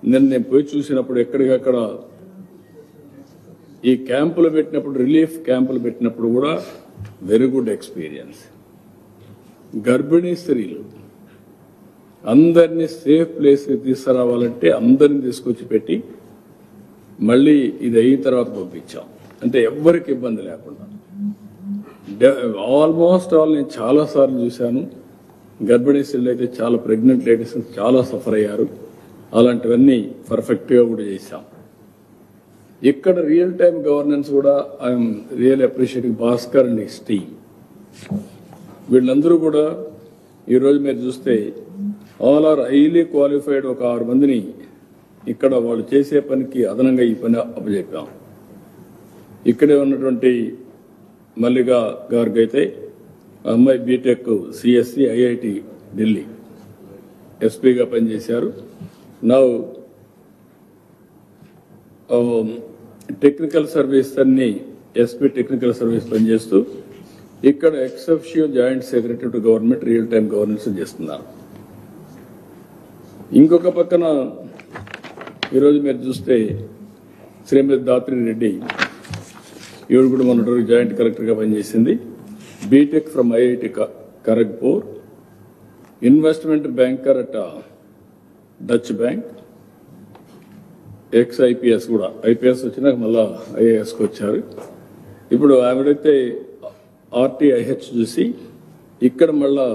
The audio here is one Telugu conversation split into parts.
నేను పోయి చూసినప్పుడు ఎక్కడికక్కడ ఈ క్యాంపులు పెట్టినప్పుడు, రిలీఫ్ క్యాంపులు పెట్టినప్పుడు కూడా వెరీ గుడ్ ఎక్స్పీరియన్స్. గర్భిణీ స్త్రీలు అందరినీ సేఫ్ ప్లేస్కి తీసుకురావాలంటే అందరిని తీసుకొచ్చి పెట్టి మళ్ళీ ఇది అయిన తర్వాత పంపించాం. అంటే ఎవ్వరికి ఇబ్బంది లేకుండా. ఆల్మోస్ట్ ఆల్ నేను చాలాసార్లు చూశాను. గర్భిణీ స్త్రీలు అయితే చాలా ప్రెగ్నెంట్ లేడీస్ చాలా సఫర్ అయ్యారు. అలాంటివన్నీ పర్ఫెక్ట్గా కూడా చేశాం. ఇక్కడ రియల్ టైమ్ గవర్నెన్స్ కూడా I'm real appreciating Bhaskar and his team. వీళ్ళందరూ కూడా ఈరోజు మీరు చూస్తే ఆల్ ఆర్ హైలీ క్వాలిఫైడ్. ఒక 6 మందిని ఇక్కడ వాళ్ళు చేసే పనికి అదనంగా ఈ పని అప్పచెప్పాం. ఇక్కడే ఉన్నటువంటి మల్లిగా గారికి అయితే అమ్మాయి బీటెక్ సిఎస్సి ఐఐటి ఢిల్లీ ఎస్పీగా పనిచేశారు. నా టెక్నికల్ సర్వీస్ అన్ని ఎస్పీ టెక్నికల్ సర్వీస్ పనిచేస్తూ ఇక్కడ ex officio joint secretary to government real time governance చేస్తున్నారు. ఇంకొక పక్కన ఈరోజు మీరు చూస్తే శ్రీమతి దాత్రి రెడ్డి, ఈవిడ కూడా మొన్నటి రోజు జాయింట్ కలెక్టర్గా పనిచేసింది. BTech from IIT Kharagpur, investment banker at Deutsche Bank, ex IPS కూడా. ఐపీఎస్ వచ్చినాక మళ్ళా ఐఏఎస్కి వచ్చారు. ఇప్పుడు ఆవిడైతే ఆర్టీఐహెచ్ చూసి ఇక్కడ మళ్ళా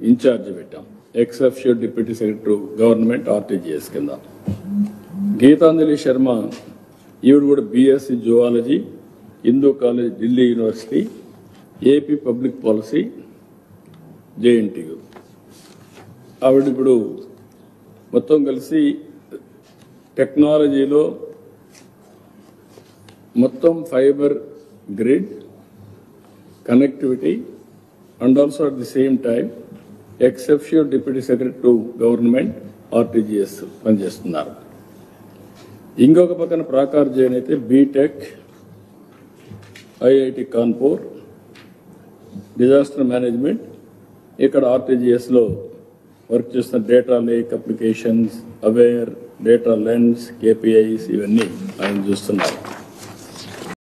ఇన్ఛార్జ్ పెట్టాం. Ex officio deputy secretary government RTGS కింద. గీతాంజలి శర్మ, ఈవిడ కూడా BSc zoology, Hindu College Delhi University, AP public policy JNTU. ఆవిడ ఇప్పుడు మొత్తం కలిసి టెక్నాలజీలో మొత్తం fibre grid connectivity and also at the same time ex officio deputy secretary to government RTGS పనిచేస్తున్నారు. ఇంకొక పక్కన ప్రాకార్ జైన్ అయితే BTech IIT Kanpur disaster management, ఇక్కడ ఆర్టీజీఎస్లో వర్క్ చేస్తున్న data lake applications, aware, data lens, KPIs ఇవన్నీ ఆయన చూస్తున్నారు.